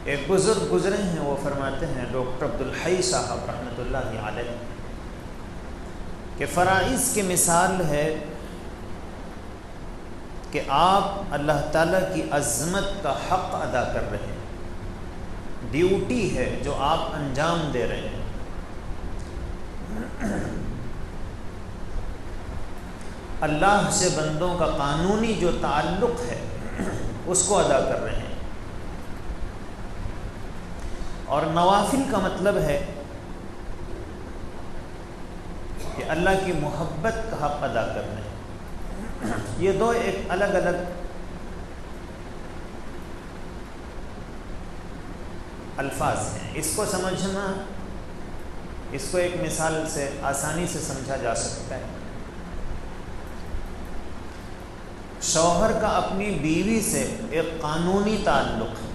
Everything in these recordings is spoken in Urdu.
ایک بزرگ گزرے ہیں، وہ فرماتے ہیں، ڈاکٹر عبدالحی صاحب رحمۃ اللہ علیہ، کہ فرائض کی مثال ہے کہ آپ اللہ تعالیٰ کی عظمت کا حق ادا کر رہے ہیں، ڈیوٹی ہے جو آپ انجام دے رہے ہیں۔ اللہ سے بندوں کا قانونی جو تعلق ہے اس کو ادا کر رہے ہیں، اور نوافل کا مطلب ہے کہ اللہ کی محبت کا حق ادا کرنا ہے۔ یہ دو ایک الگ الگ الفاظ ہیں، اس کو سمجھنا، اس کو ایک مثال سے آسانی سے سمجھا جا سکتا ہے۔ شوہر کا اپنی بیوی سے ایک قانونی تعلق ہے۔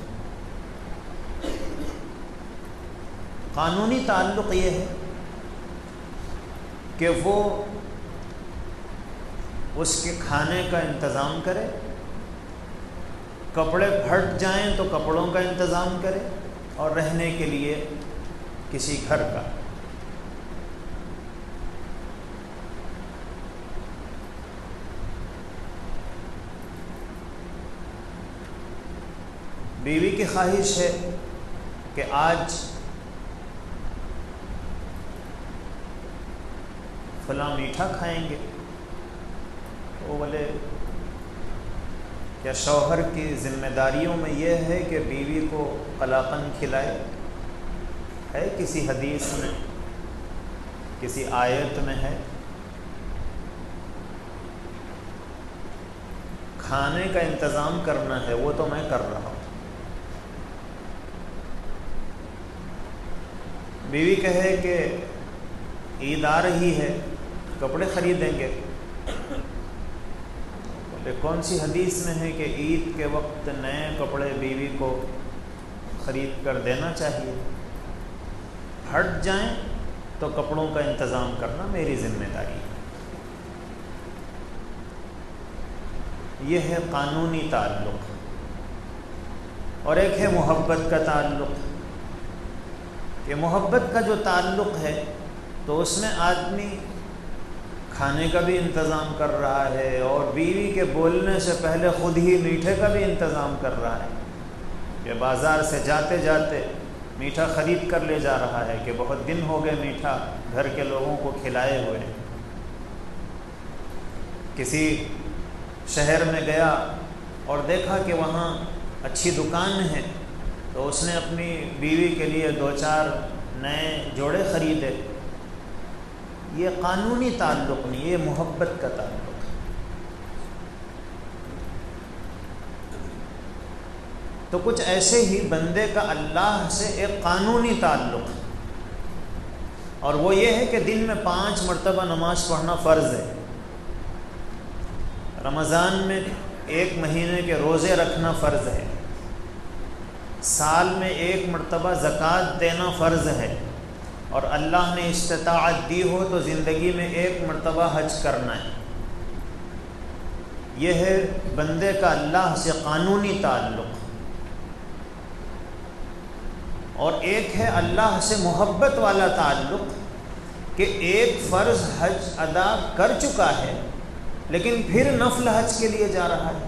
قانونی تعلق یہ ہے کہ وہ اس کے کھانے کا انتظام کرے، کپڑے پھٹ جائیں تو کپڑوں کا انتظام کرے، اور رہنے کے لیے کسی گھر کا۔ بیوی کی خواہش ہے کہ آج فلاں میٹھا کھائیں گے، وہ بولے کیا شوہر کی ذمہ داریوں میں یہ ہے کہ بیوی کو قلاقند کھلائے؟ ہے کسی حدیث میں، کسی آیت میں ہے؟ کھانے کا انتظام کرنا ہے وہ تو میں کر رہا ہوں۔ بیوی کہے کہ عید آ رہی ہے، کپڑے خریدیں گے، بولے کون سی حدیث میں ہے کہ عید کے وقت نئے کپڑے بیوی کو خرید کر دینا چاہیے؟ ہٹ جائیں تو کپڑوں کا انتظام کرنا میری ذمہ داری ہے۔ یہ ہے قانونی تعلق، اور ایک ہے محبت کا تعلق، کہ محبت کا جو تعلق ہے تو اس میں آدمی کھانے کا بھی انتظام کر رہا ہے، اور بیوی کے بولنے سے پہلے خود ہی میٹھے کا بھی انتظام کر رہا ہے، کہ بازار سے جاتے جاتے میٹھا خرید کر لے جا رہا ہے کہ بہت دن ہو گئے میٹھا گھر کے لوگوں کو کھلائے ہوئے۔ کسی شہر میں گیا اور دیکھا کہ وہاں اچھی دکان ہے، تو اس نے اپنی بیوی کے لیے 2-4 نئے جوڑے خریدے۔ یہ قانونی تعلق نہیں، یہ محبت کا تعلق ہے۔ تو کچھ ایسے ہی بندے کا اللہ سے ایک قانونی تعلق ہے، اور وہ یہ ہے کہ دن میں 5 مرتبہ نماز پڑھنا فرض ہے، رمضان میں 1 مہینے کے روزے رکھنا فرض ہے، سال میں 1 مرتبہ زکوٰۃ دینا فرض ہے، اور اللہ نے استطاعت دی ہو تو زندگی میں 1 مرتبہ حج کرنا ہے۔ یہ ہے بندے کا اللہ سے قانونی تعلق، اور ایک ہے اللہ سے محبت والا تعلق، کہ ایک فرض حج ادا کر چکا ہے لیکن پھر نفل حج کے لیے جا رہا ہے،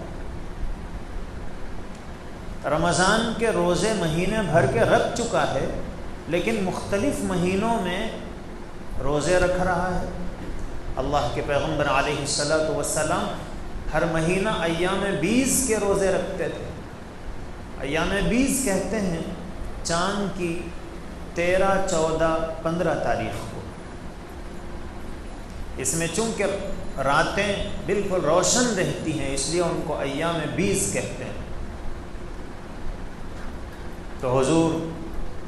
رمضان کے روزے مہینے بھر کے رکھ چکا ہے لیکن مختلف مہینوں میں روزے رکھ رہا ہے۔ اللہ کے پیغمبر علیہ السلام ہر مہینہ ایام 20 کے روزے رکھتے تھے۔ ایام 20 کہتے ہیں چاند کی 13، 14، 15 تاریخ کو۔ اس میں چونکہ راتیں بالکل روشن رہتی ہیں اس لیے ان کو ایام 20 کہتے ہیں۔ تو حضور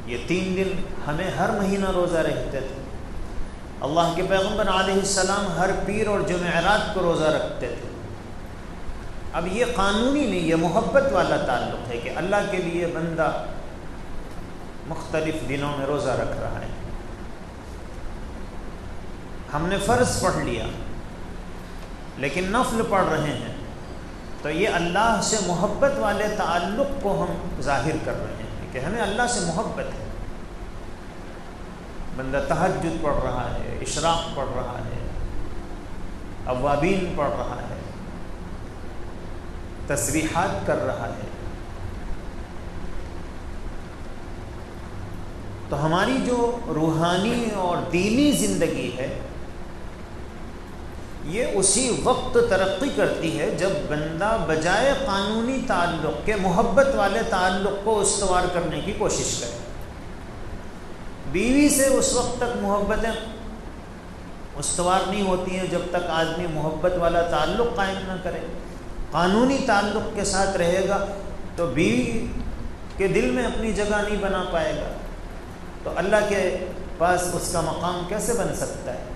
یہ 3 دن ہمیں ہر مہینہ روزہ رہتے تھے۔ اللہ کے پیغمبر علیہ السلام ہر پیر اور جمعرات کو روزہ رکھتے تھے۔ اب یہ قانونی نہیں، یہ محبت والا تعلق ہے کہ اللہ کے لیے بندہ مختلف دنوں میں روزہ رکھ رہا ہے۔ ہم نے فرض پڑھ لیا لیکن نفل پڑھ رہے ہیں، تو یہ اللہ سے محبت والے تعلق کو ہم ظاہر کر رہے ہیں کہ ہمیں اللہ سے محبت ہے. بندہ تہجد پڑھ رہا ہے، اشراق پڑھ رہا ہے، اوابین پڑھ رہا ہے، تسبیحات کر رہا ہے، تو ہماری جو روحانی اور دینی زندگی ہے یہ اسی وقت ترقی کرتی ہے جب بندہ بجائے قانونی تعلق کے محبت والے تعلق کو استوار کرنے کی کوشش کرے. بیوی سے اس وقت تک محبتیں استوار نہیں ہوتی ہیں جب تک آدمی محبت والا تعلق قائم نہ کرے. قانونی تعلق کے ساتھ رہے گا تو بیوی کے دل میں اپنی جگہ نہیں بنا پائے گا، تو اللہ کے پاس اس کا مقام کیسے بن سکتا ہے؟